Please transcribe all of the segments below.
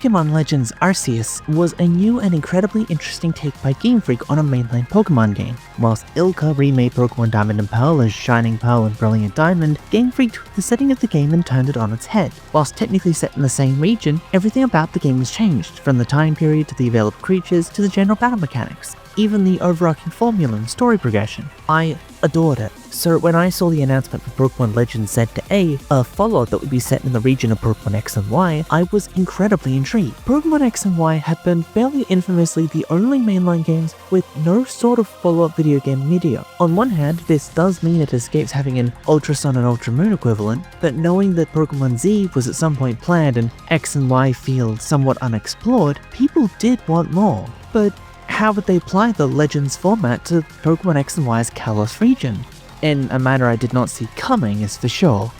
Pokémon Legends Arceus was a new and incredibly interesting take by Game Freak on a mainline Pokémon game. Whilst Ilka remade Pokémon Diamond and Pearl as Shining Pearl and Brilliant Diamond, Game Freak took the setting of the game and turned it on its head. Whilst technically set in the same region, everything about the game was changed, from the time period to the available creatures to the general battle mechanics, even the overarching formula and story progression. I adored it. So when I saw the announcement for Pokémon Legends Z-A, a follow-up that would be set in the region of Pokémon X and Y, I was incredibly intrigued. Pokémon X and Y had been fairly infamously the only mainline games with no sort of follow-up video game media. On one hand, this does mean it escapes having an Ultra Sun and Ultra Moon equivalent, but knowing that Pokémon Z was at some point planned and X and Y feel somewhat unexplored, people did want more. But how would they apply the Legends format to Pokémon X and Y's Kalos region? In a manner I did not see coming, is for sure.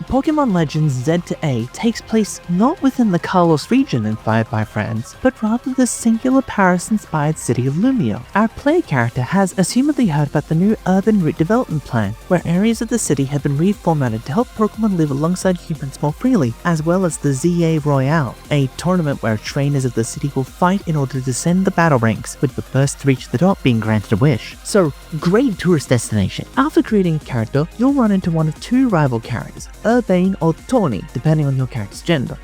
Pokémon Legends Z-A takes place not within the Kalos region inspired by France, but rather the singular Paris-inspired city of Lumiose. Our player character has assumedly heard about the new urban route development plan, where areas of the city have been reformatted to help Pokémon live alongside humans more freely, as well as the Z-A Royale, a tournament where trainers of the city will fight in order to descend the battle ranks, with the first to reach the top being granted a wish. So, great tourist destination. After creating a character, you'll run into one of two rival characters, Urbane or Tawny, depending on your character's gender.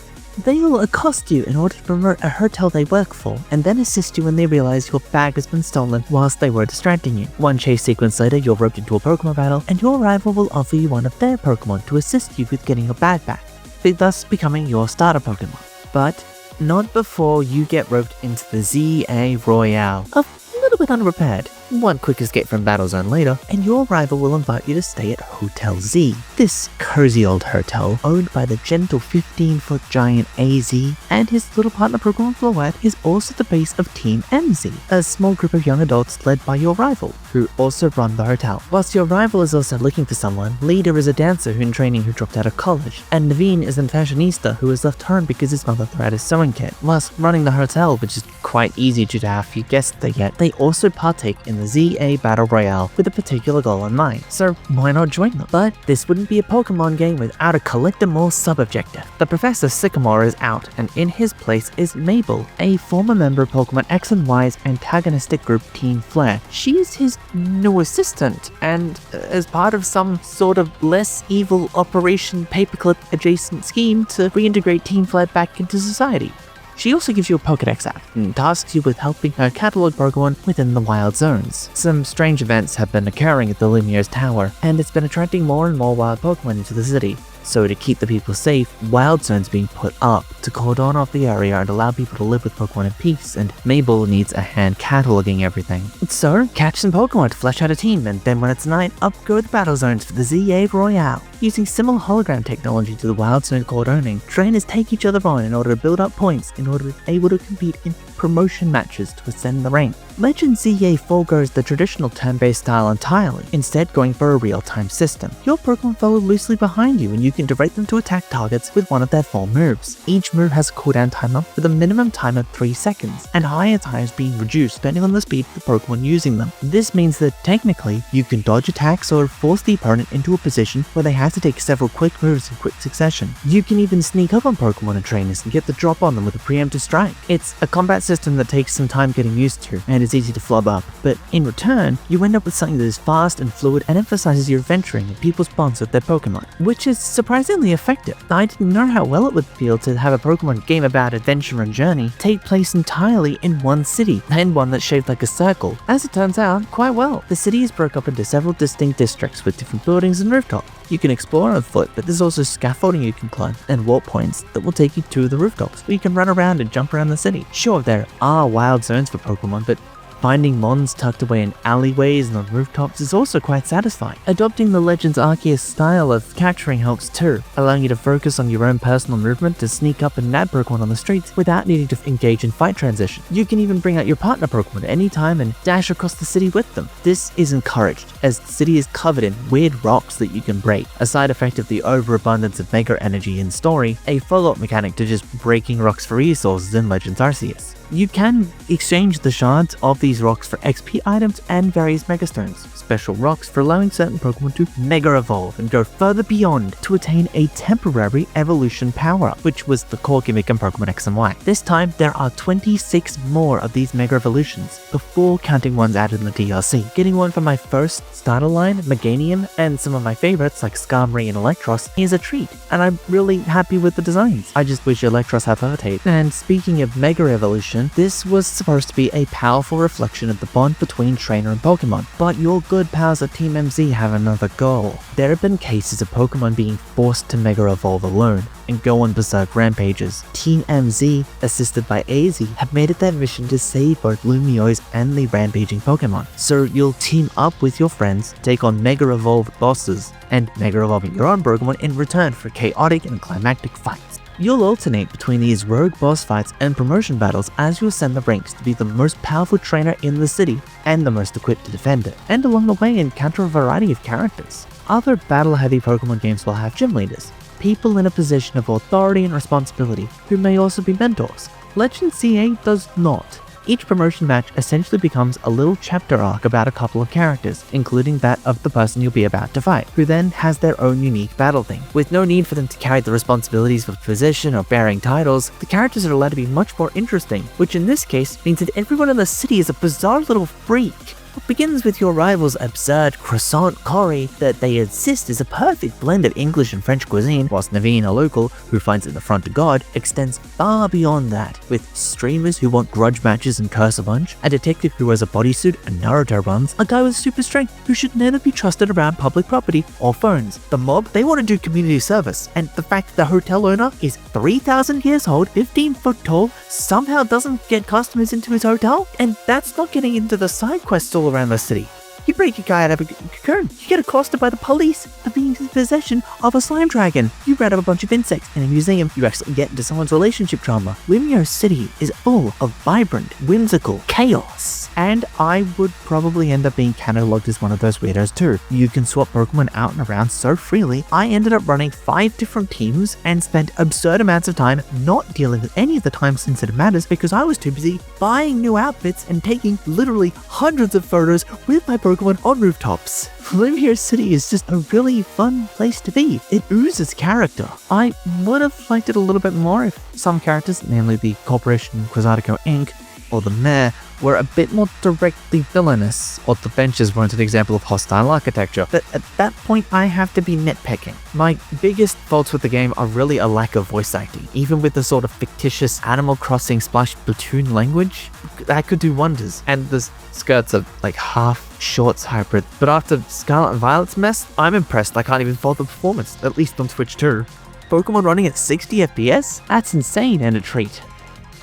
They will accost you in order to promote a hotel they work for, and then assist you when they realize your bag has been stolen whilst they were distracting you. One chase sequence later, you're roped into a Pokemon battle, and your rival will offer you one of their Pokemon to assist you with getting your bag back, thus becoming your starter Pokemon. But not before you get roped into the Z-A Royale, a little bit unprepared. One quick escape from Battle Zone later, and your rival will invite you to stay at Hotel Z. This cozy old hotel, owned by the gentle 15-foot giant AZ and his little partner Pokemon Floette, is also the base of Team MZ, a small group of young adults led by your rival, who also run the hotel. Whilst your rival is also looking for someone, Leader is a dancer in training who dropped out of college, and Naveen is a fashionista who has left home because his mother threw out his sewing kit. Whilst running the hotel, which is quite easy due to how few guests they get, they also partake in the Z-A Battle Royale with a particular goal in mind, so why not join them? But this wouldn't be a Pokemon game without a collectible sub-objective. The Professor Sycamore is out, and in his place is Mabel, a former member of Pokemon X and Y's antagonistic group Team Flare. She is his new assistant, and as part of some sort of less evil Operation Paperclip adjacent scheme to reintegrate Team Flare back into society. She also gives you a Pokédex app and tasks you with helping her catalog Pokemon within the wild zones. Some strange events have been occurring at the Lumiose Tower, and it's been attracting more and more wild Pokemon into the city. So to keep the people safe, wild zones being put up to cordon off the area and allow people to live with Pokemon in peace, and Mabel needs a hand cataloging everything. So catch some Pokemon to flesh out a team, and then when it's night, up go the battle zones for the Z-A Royale. Using similar hologram technology to the wild zone cordoning, trainers take each other on in order to build up points in order to be able to compete in promotion matches to ascend the rank. Legends Z-A foregoes the traditional turn-based style entirely, instead going for a real-time system. Your Pokemon follow loosely behind you, and you can direct them to attack targets with one of their 4 moves. Each move has a cooldown timer with a minimum time of 3 seconds, and higher times being reduced depending on the speed of the Pokemon using them. This means that technically, you can dodge attacks or force the opponent into a position where they have to take several quick moves in quick succession. You can even sneak up on Pokemon and trainers and get the drop on them with a preemptive strike. It's a combat system that takes some time getting used to, and is easy to flub up, but in return, you end up with something that is fast and fluid and emphasizes your adventuring and people's bonds with their Pokemon, which is surprisingly effective. I didn't know how well it would feel to have a Pokemon game about adventure and journey take place entirely in one city, and one that's shaped like a circle. As it turns out, quite well. The city is broken up into several distinct districts with different buildings and rooftops. You can explore on foot, but there's also scaffolding you can climb, and warp points that will take you to the rooftops, where you can run around and jump around the city. Sure, there are wild zones for Pokemon, but finding mons tucked away in alleyways and on rooftops is also quite satisfying. Adopting the Legends Arceus style of capturing helps too, allowing you to focus on your own personal movement to sneak up and nab Pokemon on the streets without needing to engage in fight transition. You can even bring out your partner Pokemon at any time and dash across the city with them. This is encouraged, as the city is covered in weird rocks that you can break. A side effect of the overabundance of Mega Energy in story, a follow-up mechanic to just breaking rocks for resources in Legends Arceus. You can exchange the shards of these rocks for XP items and various Megastones, special rocks for allowing certain Pokemon to Mega Evolve and go further beyond to attain a temporary evolution power-up, which was the core gimmick in Pokemon X and Y. This time, there are 26 more of these Mega Evolutions, before counting ones added in the DLC. Getting one from my first starter line, Meganium, and some of my favorites like Skarmory and Electros is a treat, and I'm really happy with the designs. I just wish Electros had Fertate. And speaking of Mega Evolution, this was supposed to be a powerful reflection of the bond between trainer and Pokemon, but your good pals at Team MZ have another goal. There have been cases of Pokemon being forced to Mega Evolve alone and go on berserk rampages. Team MZ, assisted by AZ, have made it their mission to save both Lumiose and the rampaging Pokemon. So you'll team up with your friends, take on Mega Evolved bosses, and Mega Evolving your own Pokemon in return for chaotic and climactic fights. You'll alternate between these rogue boss fights and promotion battles as you ascend the ranks to be the most powerful trainer in the city and the most equipped to defend it, and along the way encounter a variety of characters. Other battle-heavy Pokemon games will have gym leaders, people in a position of authority and responsibility who may also be mentors. Legends Z-A does not. Each promotion match essentially becomes a little chapter arc about a couple of characters, including that of the person you'll be about to fight, who then has their own unique battle theme. With no need for them to carry the responsibilities of position or bearing titles, the characters are allowed to be much more interesting, which in this case means that everyone in the city is a bizarre little freak. What begins with your rival's absurd croissant curry that they insist is a perfect blend of English and French cuisine, whilst Naveen, a local who finds it an affront to God, extends far beyond that, with streamers who want grudge matches and curse a bunch, a detective who wears a bodysuit and Naruto runs, a guy with super strength who should never be trusted around public property or phones. The mob, they want to do community service, and the fact that the hotel owner is 3,000 years old, 15 foot tall, somehow doesn't get customers into his hotel, and that's not getting into the side quests all around the city. You break a guy out of a cocoon, you get accosted by the police for being in possession of a slime dragon. You read up a bunch of insects in a museum, you actually get into someone's relationship drama. Lumiose City is full of vibrant, whimsical chaos. And I would probably end up being catalogued as one of those weirdos too. You can swap Pokemon out and around so freely. I ended up running 5 different teams and spent absurd amounts of time not dealing with any of the time-sensitive matters because I was too busy buying new outfits and taking literally hundreds of photos with my Pokemon on rooftops. Lumiose City is just a really fun place to be. It oozes character. I would have liked it a little bit more if some characters, namely the Corporation Quasartico Inc. or the Mayor, were a bit more directly villainous, or the benches weren't an example of hostile architecture. But at that point, I have to be nitpicking. My biggest faults with the game are really a lack of voice acting. Even with the sort of fictitious Animal Crossing / Splatoon language, that could do wonders. And the skirts are like half shorts hybrid. But after Scarlet and Violet's mess, I'm impressed. I can't even fault the performance, at least on Twitch too. Pokemon running at 60 FPS? That's insane and a treat.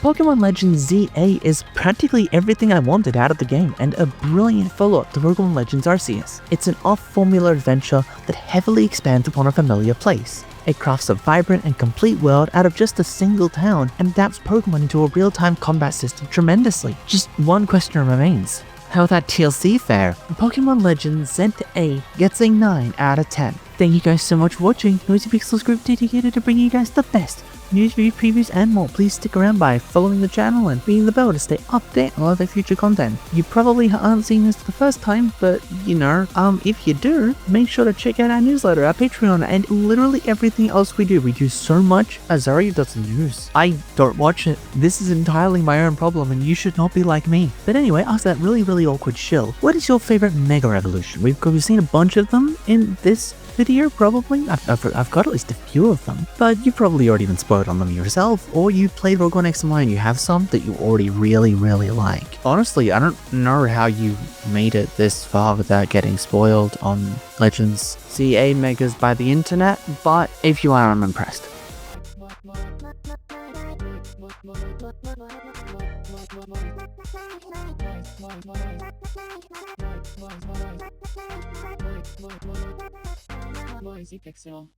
Pokémon Legends Z-A is practically everything I wanted out of the game and a brilliant follow-up to Pokémon Legends Arceus. It's an off-formula adventure that heavily expands upon a familiar place. It crafts a vibrant and complete world out of just a single town and adapts Pokémon into a real-time combat system tremendously. Just one question remains. How that TLC fare? Pokémon Legends Z-A gets a 9 out of 10. Thank you guys so much for watching. Noisy Pixels Group dedicated to bringing you guys the best news, review, previews, and more. Please stick around by following the channel and ringing the bell to stay updated on other future content. You probably aren't seeing this for the first time, but you know, if you do, make sure to check out our newsletter, our Patreon, and literally everything else we do. We do so much. Azari does the news. I don't watch it. This is entirely my own problem, and you should not be like me. But anyway, after that really awkward shill, what is your favorite Mega Evolution? We've seen a bunch of them in this video, probably. I've got at least a few of them, but you've probably already been spoiled on them yourself, or you played Pokemon X and Y and you have some that you already really like. Honestly, I don't know how you made it this far without getting spoiled on Legends Z-A Megas by the internet, but if you are, I'm impressed. Noisy Pixel.